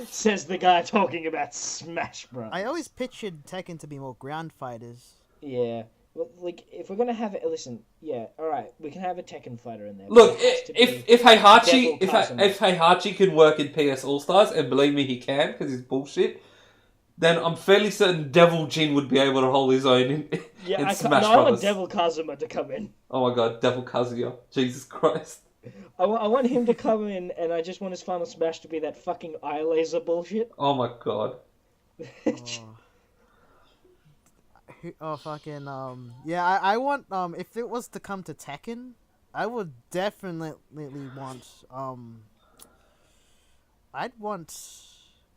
Says the guy talking about Smash Bros.
I always pictured Tekken to be more ground fighters.
Yeah, Well, like, if we're gonna have it, listen, yeah, all right, we can have a Tekken fighter in there. But
Look,
it has to
if Heihachi
Devil Kazuma.
if Heihachi can work in PS All Stars, and believe me, he can because he's bullshit, then I'm fairly certain Devil Jin would be able to hold his own in Smash
I want
Brothers.
Devil Kazuma to come in.
Oh my god, Devil Kazuya, Jesus Christ!
I want him to come in, and I just want his final smash to be that fucking eye laser bullshit.
Oh my god.
Oh fucking yeah, I want if it was to come to Tekken, I would definitely want I'd want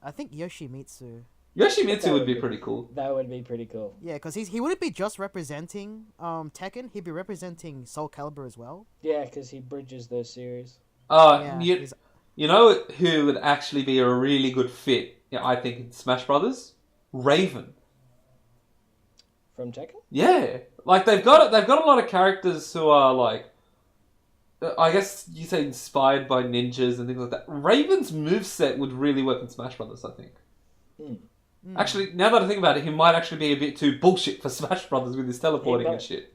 I think Yoshimitsu.
Yoshimitsu would be pretty cool.
That would be pretty cool.
Yeah, because he wouldn't be just representing Tekken, he'd be representing Soul Calibur as well.
Yeah, because he bridges those series.
Yeah,
You know who would actually be a really good fit, I think, in Smash Brothers? Raven.
From Tekken?
Yeah. Like, they've got a lot of characters who are, like, I guess you say inspired by ninjas and things like that. Raven's moveset would really work in Smash Brothers, I think. Actually, now that I think about it, he might actually be a bit too bullshit for Smash Brothers with his teleporting and shit.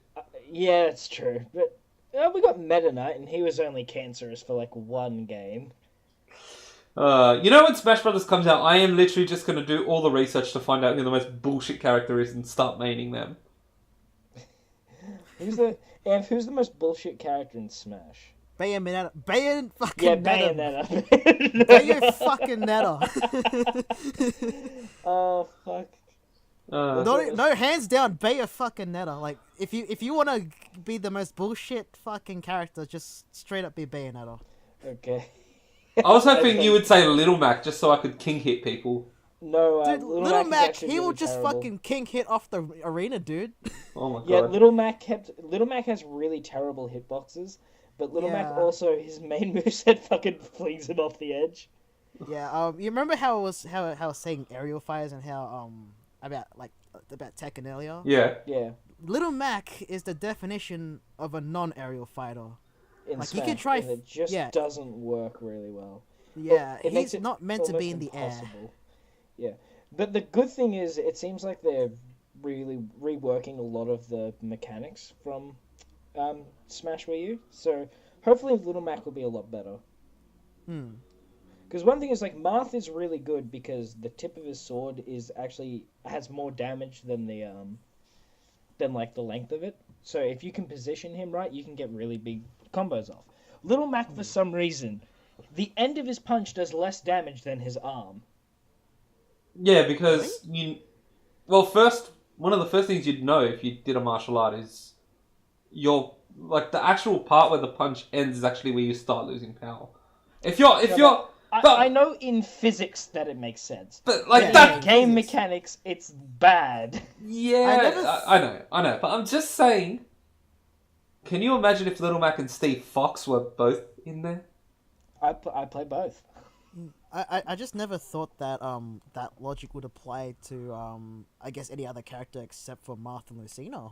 Yeah, it's true. But we got Meta Knight, and he was only cancerous for, like, one game.
When Smash Brothers comes out, I am literally just going to do all the research to find out who the most bullshit character is and start maining them.
Who's the most bullshit character in Smash?
Bayonetta.
Bayonetta.
Bayo fucking Netta.
Oh fuck.
No, hands down, Bayo fucking Netta. Like, if you want to be the most bullshit fucking character, just straight up be Bayonetta.
Okay.
I was hoping you would say Little Mac just so I could king hit people.
No,
Dude, Little Mac, he will
really
just
terrible.
fucking king hit off the arena, dude.
Oh my god.
Yeah, Little Mac has really terrible hitboxes, but Little Mac also, his main moveset fucking flings him off the edge.
Yeah, you remember how I was saying aerial fires and how about Tekken earlier?
Yeah.
Yeah.
Little Mac is the definition of a non-aerial fighter.
In
Like,
Smash,
he can try.
and it just doesn't work really well.
Yeah,
It makes
he's
it
not meant to be
almost
in the air.
impossible. Yeah, but the good thing is, it seems like they're really reworking a lot of the mechanics from Smash Wii U. So hopefully, Little Mac will be a lot better. Because one thing is, like, Marth is really good because the tip of his sword has more damage than the length of it. So if you can position him right, you can get really big combos off. Little Mac, for some reason, the end of his punch does less damage than his arm.
Yeah, because one of the first things you'd know if you did a martial art is the actual part where the punch ends is actually where you start losing power.
I know in physics that it makes sense.
But like
that game mechanics, it's bad.
Yeah, I know. But I'm just saying, can you imagine if Little Mac and Steve Fox were both in there?
I play both.
I just never thought that that logic would apply to I guess any other character except for Marth and Lucina.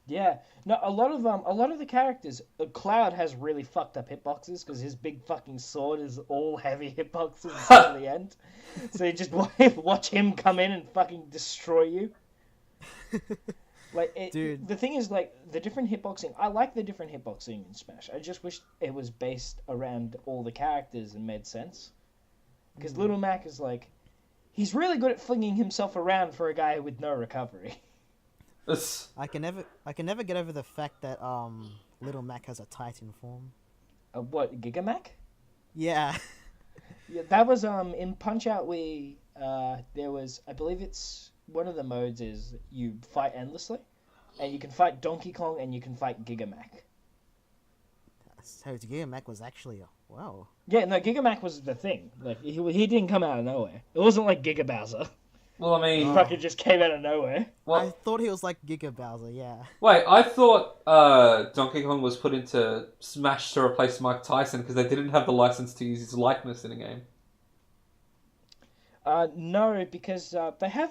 Yeah, no, a lot of the characters, Cloud has really fucked up hitboxes because his big fucking sword is all heavy hitboxes at the end. So you just watch him come in and fucking destroy you. Dude. The thing is, like, the different hitboxing, I like the different hitboxing in Smash. I just wish it was based around all the characters and made sense. Because Little Mac is like, he's really good at flinging himself around for a guy with no recovery.
I can never get over the fact that Little Mac has a Titan form.
What, Giga Mac?
Yeah.
Yeah, that was in Punch Out there was, I believe it's one of the modes is you fight endlessly, and you can fight Donkey Kong and you can fight Giga Mac.
So Giga Mac was actually wow.
Yeah, no, Giga Mac was the thing. Like he didn't come out of nowhere. It wasn't like Giga Bowser.
Well, I mean,
he fucking just came out of nowhere.
Well, I thought he was like Giga Bowser. Yeah.
Wait, I thought Donkey Kong was put into Smash to replace Mike Tyson because they didn't have the license to use his likeness in a game.
No, because they have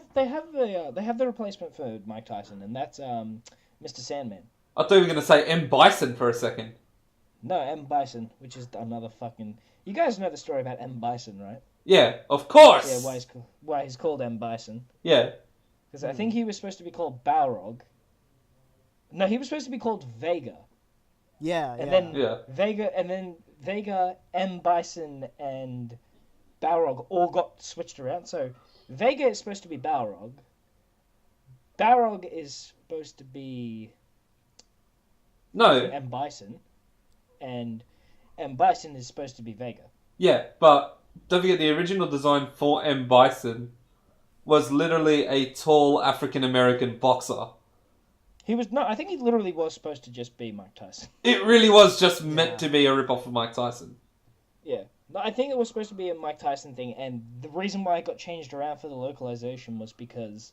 the replacement for Mike Tyson, and that's Mr. Sandman.
I thought you were going to say M. Bison for a second.
No, M. Bison, which is another fucking... You guys know the story about M. Bison, right?
Yeah, of course!
Yeah, why he's called M. Bison.
Yeah.
Because I think he was supposed to be called Balrog. No, he was supposed to be called Vega.
Yeah,
And
yeah.
then
Yeah.
Vega, M. Bison, and Balrog all got switched around. So Vega is supposed to be Balrog. Balrog is supposed to be
No.
M. Bison, and M. Bison is supposed to be Vega.
Yeah, but don't forget the original design for M. Bison was literally a tall African American boxer.
He was no, I think he literally was supposed to just be Mike Tyson.
It really was just meant
Yeah.
to be a rip-off of Mike Tyson.
Yeah. No, I think it was supposed to be a Mike Tyson thing, and the reason why it got changed around for the localization was because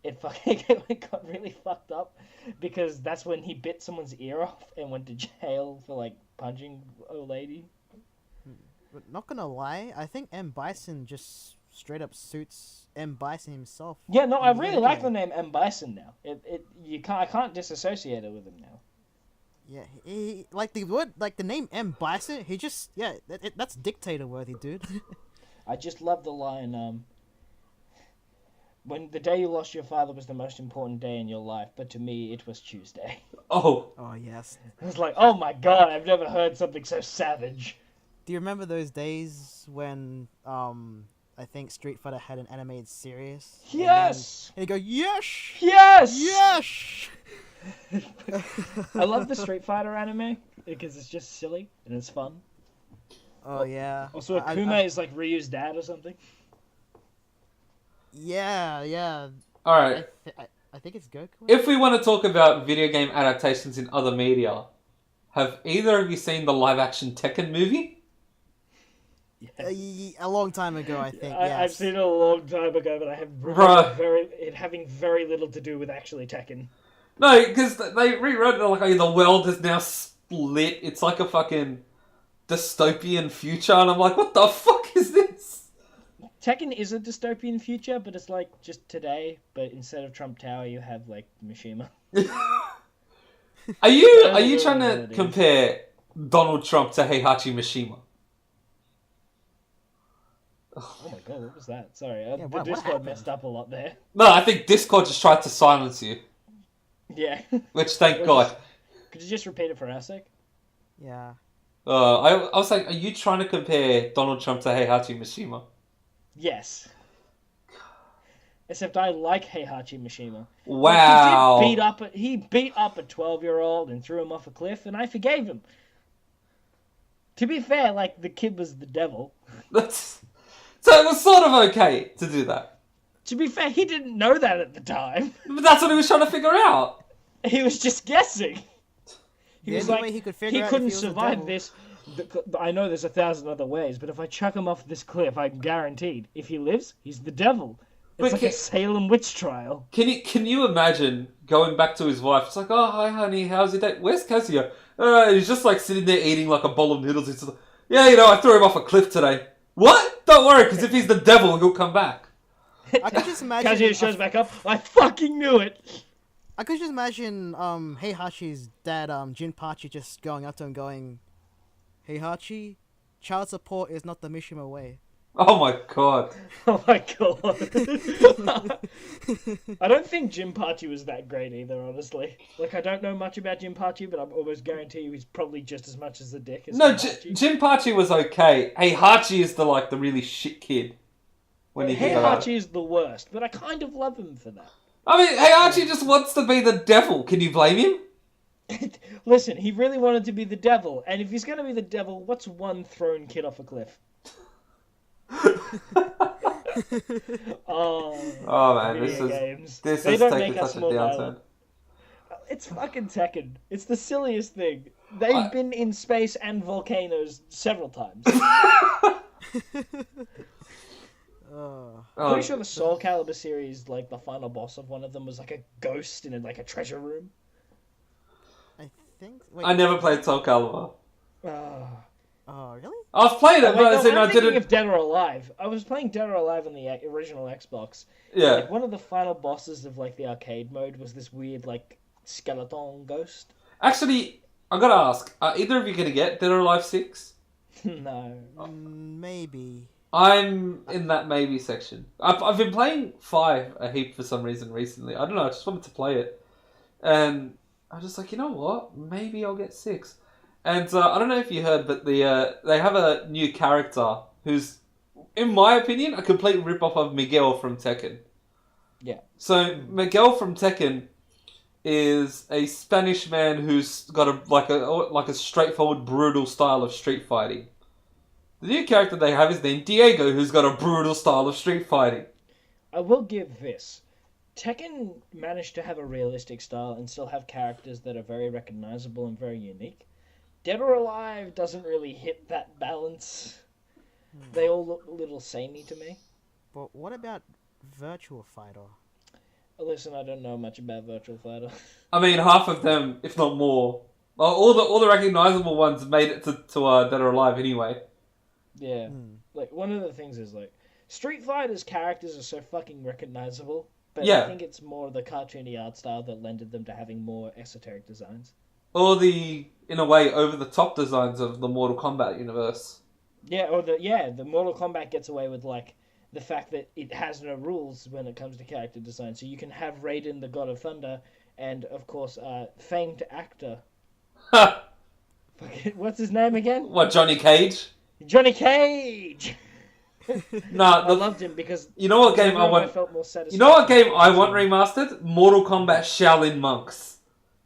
it fucking it got really fucked up, because that's when he bit someone's ear off and went to jail for like punching a lady.
But not gonna lie, I think M. Bison just straight up suits M. Bison himself.
Yeah, no, I
in the
really
game
like the
anyway.
name M. Bison now. I can't disassociate it with him now.
Yeah, he like the word, like the name M. Bison. He just that's dictator worthy, dude.
I just love the line, when the day you lost your father was the most important day in your life, but to me it was Tuesday.
Oh,
Oh yes.
I was like, oh my god, I've never heard something so savage.
Do you remember those days when I think Street Fighter had an animated series?
Yes!
And you go yes,
Yes!
yes.
I love the Street Fighter anime because it's just silly and it's fun.
Oh yeah.
Also, Akuma is like Ryu's dad or something.
Yeah.
alright.
I think it's Goku.
If we want to talk about video game adaptations in other media, have either of you seen the live-action Tekken movie?
A long time ago, I think.
I've seen it a long time ago, but I have
Bruh.
it having very little to do with actually Tekken.
No, because they rewrote it like, oh, the world is now split. It's like a fucking dystopian future, and I'm like, what the fuck is this?
Tekken is a dystopian future, but it's like just today, but instead of Trump Tower, you have like Mishima.
Are you trying
know
to
what it is.
compare Donald Trump to Heihachi Mishima?
Oh my god, what was that? Sorry, the
what
Discord
happened?
messed up a lot there.
No, I think Discord just tried to silence you,
Yeah.
which thank God.
Could you just repeat it for our sake?
Yeah.
I was like, are you trying to compare Donald Trump to Heihachi Mishima?
Yes. Except I like Heihachi Mishima.
Wow.
Like, he beat up a 12-year-old and threw him off a cliff, and I forgave him. To be fair, like, the kid was the devil.
So it was sort of okay to do that.
To be fair, he didn't know that at the time.
But that's what he was trying to figure out.
He was just guessing. He
The
was
only
like,
way he could figure out if
couldn't
he was the
survive
devil-
this. I know there's 1,000 other ways, but if I chuck him off this cliff, I'm guaranteed. If he lives, he's the devil. It's
Wait,
like a Salem witch trial.
Can you imagine going back to his wife? It's like, oh, hi, honey, how's your day? Where's Casio? He's just like sitting there eating like a bowl of noodles. He's just like, yeah, I threw him off a cliff today. What? Don't worry, because if he's the devil, he'll come back.
I could just imagine.
Kazuya shows back up. I fucking knew it.
I could just imagine Heihachi's dad, Jinpachi, just going up to him going, Heihachi, child support is not the Mishima way.
Oh my god.
Oh my god. I don't think Jinpachi was that great either, honestly. Like, I don't know much about Jinpachi, but I'm almost guarantee you he's probably just as much as a dick as
No,
Heihachi.
Jinpachi was okay. Heihachi is the really shit kid. When you think about it.
Heihachi is the worst, but I kind of love him for that.
I mean, Heihachi just wants to be the devil. Can you blame him?
Listen, he really wanted to be the devil, and if he's going to be the devil, what's one thrown kid off a cliff?
Oh man,
video games.
this
They
has
don't
taken
make us
such a
more
downturn.
violent. It's fucking Tekken. It's the silliest thing. They've been in space and volcanoes several times.
Oh.
Oh,
Pretty sure the Soul Calibur series, like the final boss of one of them, was like a ghost in like a treasure room.
I think. Wait,
I never played Soul Calibur.
Oh, really?
I've played it,
Wait,
but
no,
as in
I'm
I
thinking
didn't.
of Dead or Alive. I was playing Dead or Alive on the original Xbox.
Yeah.
Like, one of the final bosses of like the arcade mode was this weird like skeleton ghost.
Actually, I gotta ask: are either of you gonna get Dead or Alive 6?
No.
Maybe.
I'm in that maybe section. I've been playing 5 a heap for some reason recently. I don't know. I just wanted to play it, and I was just like, you know what? Maybe I'll get 6. And I don't know if you heard, but they have a new character who's, in my opinion, a complete rip-off of Miguel from Tekken.
Yeah.
So Miguel from Tekken is a Spanish man who's got a straightforward, brutal style of street fighting. The new character they have is named Diego, who's got a brutal style of street fighting.
I will give this. Tekken managed to have a realistic style and still have characters that are very recognizable and very unique. Dead or Alive doesn't really hit that balance. They all look a little samey to me.
But what about Virtual Fighter?
Listen, I don't know much about Virtual Fighter.
I mean, half of them, if not more, all the recognizable ones made it to Dead or Alive anyway.
Yeah. Like, one of the things is, like, Street Fighter's characters are so fucking recognizable, but
Yeah.
I think it's more the cartoony art style that lended them to having more esoteric designs.
Or the, in a way, over-the-top designs of the Mortal Kombat universe.
Yeah, the Mortal Kombat gets away with, like, the fact that it has no rules when it comes to character design. So you can have Raiden, the God of Thunder, and, of course, famed actor.
Ha!
What's his name again?
What, Johnny Cage?
Johnny Cage!
Nah,
I loved him because...
You know what game I want?
felt more satisfied.
You know what game I want remastered? Mortal Kombat Shaolin Monks.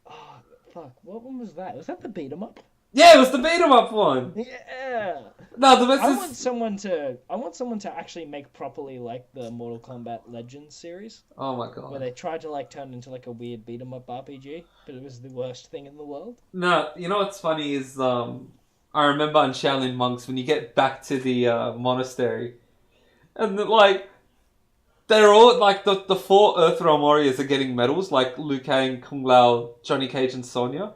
Oh, fuck. What one was that? Was that the beat 'em up?
Yeah, it was the beat 'em up one.
Yeah.
No, the best
I
is...
want someone to actually make properly like the Mortal Kombat Legends series,
Oh my
where
god.
they tried to like turn it into like a weird beat 'em up RPG, but it was the worst thing in the world.
No, you know what's funny is I remember on Shaolin Monks when you get back to the monastery, and like they're all like the 4 Earthrealm warriors are getting medals, like Liu Kang, Kung Lao, Johnny Cage, and Sonya.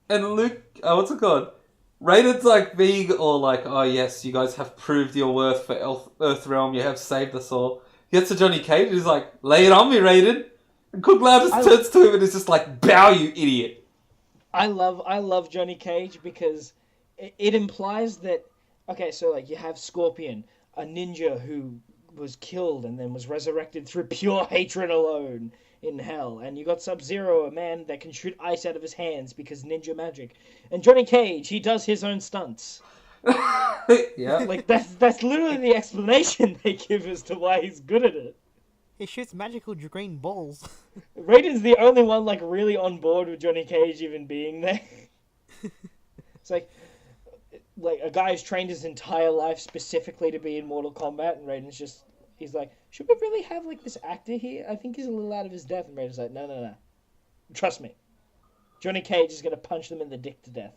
And what's it called? Raiden's like being all like, oh yes, you guys have proved your worth for Earthrealm, you have saved us all. Gets to Johnny Cage and he's like, lay it on me, Raiden. And Kung Lao just turns to him and is just like, bow, you idiot.
I love Johnny Cage because it implies that, okay, so like you have Scorpion, a ninja who was killed and then was resurrected through pure hatred alone in hell, and you got Sub-Zero, a man that can shoot ice out of his hands because ninja magic, and Johnny Cage, he does his own stunts.
Yeah.
Like that's literally the explanation they give as to why he's good at it.
He shoots magical green balls.
Raiden's the only one like really on board with Johnny Cage even being there. It's like a guy who's trained his entire life specifically to be in Mortal Kombat, and Raiden's just, he's like, should we really have like this actor here? I think he's a little out of his depth. And Raiden's like, no. Trust me. Johnny Cage is going to punch them in the dick to death.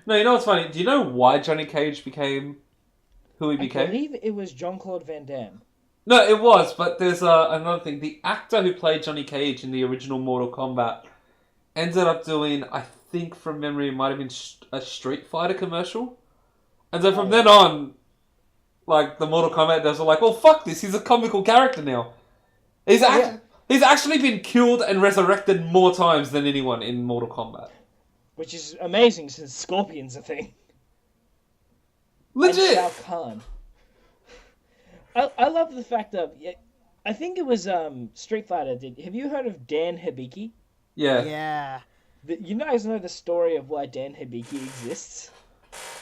No, you know what's funny? Do you know why Johnny Cage became who he became?
I believe it was Jean-Claude Van Damme.
No, it was, but there's another thing. The actor who played Johnny Cage in the original Mortal Kombat ended up doing, I think from memory, it might have been a Street Fighter commercial. And so from then on, like, the Mortal Kombat devs were like, well, fuck this, he's a comical character now. He's actually been killed and resurrected more times than anyone in Mortal Kombat.
Which is amazing since Scorpion's a thing.
Legit!
And Shao Kahn. I love the fact of, I think it was Street Fighter did. Have you heard of Dan Hibiki?
Yeah.
Yeah.
You guys know the story of why Dan Hibiki exists?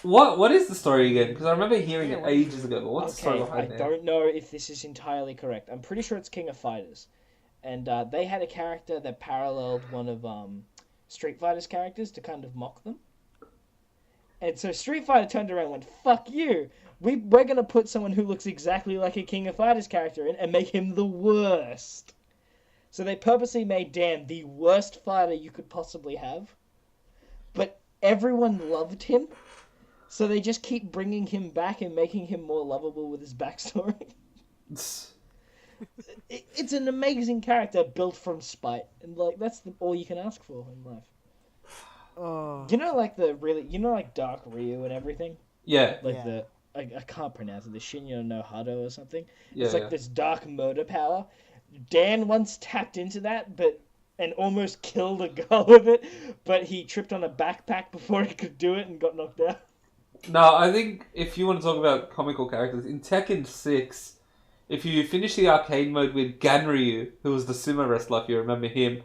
What is the story again? Because I remember hearing it ages ago, but what's the story behind
I
it?
don't know if this is entirely correct. I'm pretty sure it's King of Fighters. And they had a character that paralleled one of Street Fighter's characters to kind of mock them. And so Street Fighter turned around and went, fuck you! We're going to put someone who looks exactly like a King of Fighters character in and make him the worst. So they purposely made Dan the worst fighter you could possibly have. But everyone loved him. So they just keep bringing him back and making him more lovable with his backstory. It's an amazing character built from spite. And like that's all you can ask for in life.
Oh.
You know like Dark Ryu and everything?
Yeah.
Like I can't pronounce it, the Shinya no Hado or something.
Yeah,
It's like this dark murder power. Dan once tapped into that, and almost killed a girl with it, but he tripped on a backpack before he could do it and got knocked out.
No, I think if you want to talk about comical characters, in Tekken 6, if you finish the arcade mode with Ganryu, who was the sumo wrestler, if you remember him,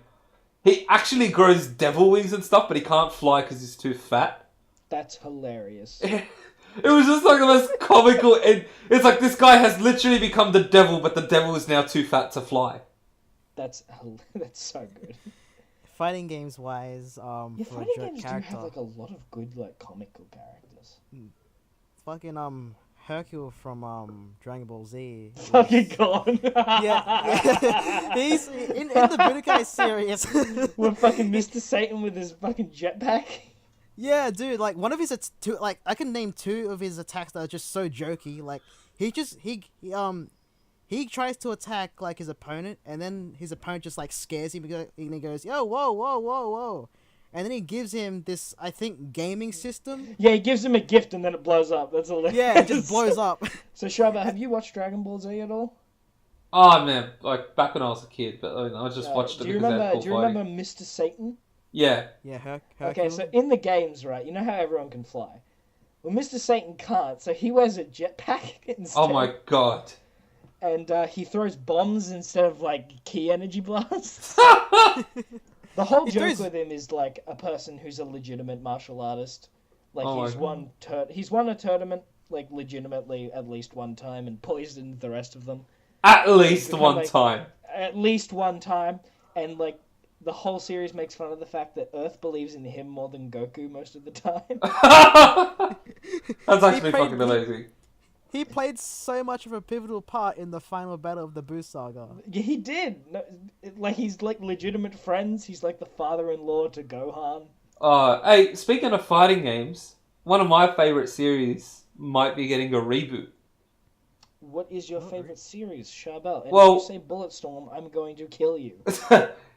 he actually grows devil wings and stuff, but he can't fly because he's too fat.
That's hilarious.
It was just like the most comical. It's like this guy has literally become the devil, but the devil is now too fat to fly.
That's so good.
Fighting games wise,
Yeah,
for a
fighting
jerk
games
character,
do have like a lot of good like comical characters.
fucking Hercule from Dragon Ball Z.
Fucking gone.
Yeah. He's in the Budokai series.
With fucking Mr. Satan with his fucking jetpack.
Yeah, dude. Like one of his two, like I can name two of his attacks that are just so jokey. Like he tries to attack like his opponent, and then his opponent just like scares him, and he goes, "Yo, whoa, whoa, whoa, whoa," and then he gives him this, I think, gaming system.
Yeah, he gives him a gift and then it blows up. That's hilarious.
Yeah, it just blows up.
So Shaba, have you watched Dragon Ball Z at all?
Oh man, like back when I was a kid, but I just watched it
Do you
because they had
remember?
cool
Do you
fighting.
remember Mr. Satan?
Yeah.
Yeah, Hercule.
Okay, so in the games, right, you know how everyone can fly? Well, Mr. Satan can't, so he wears a jetpack instead.
Oh my god.
And he throws bombs instead of, like, key energy blasts. The whole joke with him is, like, a person who's a legitimate martial artist. Like, he's won a tournament, like, legitimately at least one time and poisoned the rest of them.
At least one time.
At least one time. And, like, the whole series makes fun of the fact that Earth believes in him more than Goku most of the time.
That's actually fucking amazing.
He played so much of a pivotal part in the final battle of the Buu Saga.
Yeah, he did. No, like, he's like legitimate friends. He's like the father-in-law to Gohan.
Hey, speaking of fighting games, one of my favourite series might be getting a reboot.
What is your favorite series, Charbel? And
Well-
if you say Bulletstorm, I'm going to kill you.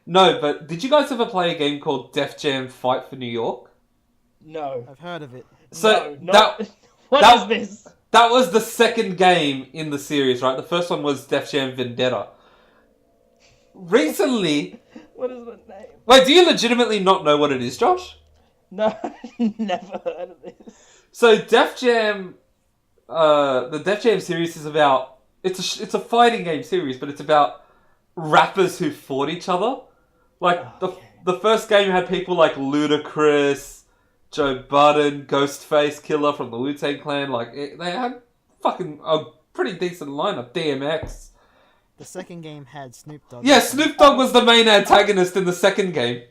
No, but did you guys ever play a game called Def Jam Fight for New York?
No.
I've heard of it.
So
no, not... What
that-
is this?
That was the second game in the series, right? The first one was Def Jam Vendetta. Recently...
What is the name?
Wait, do you legitimately not know what it is, Josh?
No, never heard of this.
So Def Jam... the Def Jam series is about... It's a fighting game series, but it's about rappers who fought each other. Like, the first game had people like Ludacris, Joe Budden, Ghostface Killer from the Wu-Tang Clan. Like, they had fucking a pretty decent lineup. DMX.
The second game had Snoop Dogg.
Yeah, Snoop Dogg was the main antagonist in the second game.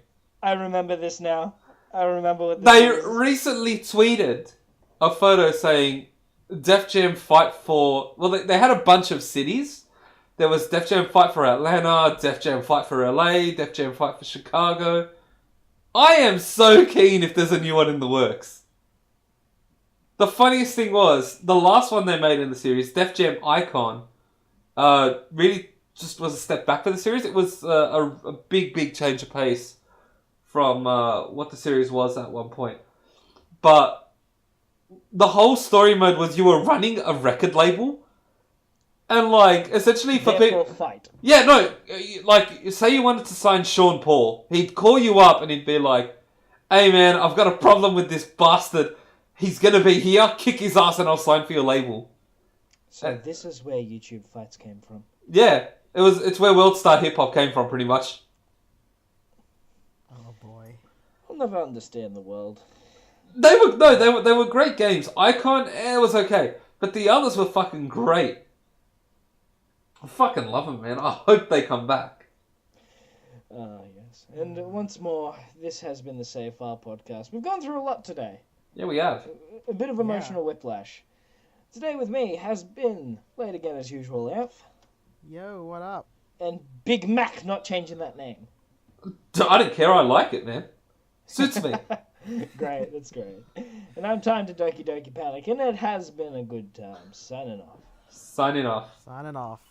I remember this now. I remember what this
They
is.
recently tweeted a photo saying Def Jam Fight for... Well, they had a bunch of cities. There was Def Jam Fight for Atlanta, Def Jam Fight for LA, Def Jam Fight for Chicago. I am so keen if there's a new one in the works. The funniest thing was, the last one they made in the series, Def Jam Icon, really just was a step back for the series. It was a big change of pace from what the series was at one point. But the whole story mode was you were running a record label. And, like, essentially for people...
fight.
Yeah, no, like, say you wanted to sign Sean Paul. He'd call you up and he'd be like, "Hey, man, I've got a problem with this bastard. He's gonna be here, kick his ass and I'll sign for your label."
So this is where YouTube fights came from.
Yeah, it's where World Star Hip Hop came from, pretty much.
Oh boy.
I'll never understand the world.
They were great games. Icon, it was okay. But the others were fucking great. I fucking love them, man. I hope they come back.
Yes. And once more, this has been the CFR podcast. We've gone through a lot today.
Yeah, we have.
A bit of emotional whiplash. Today with me has been, late again as usual, F.
Yo, what up?
And Big Mac, not changing that name.
I don't care. I like it, man. Suits me.
Great, that's great. And I'm Time to Doki Doki Panic, and it has been a good time. Signing off.
Signing off.
Signing off.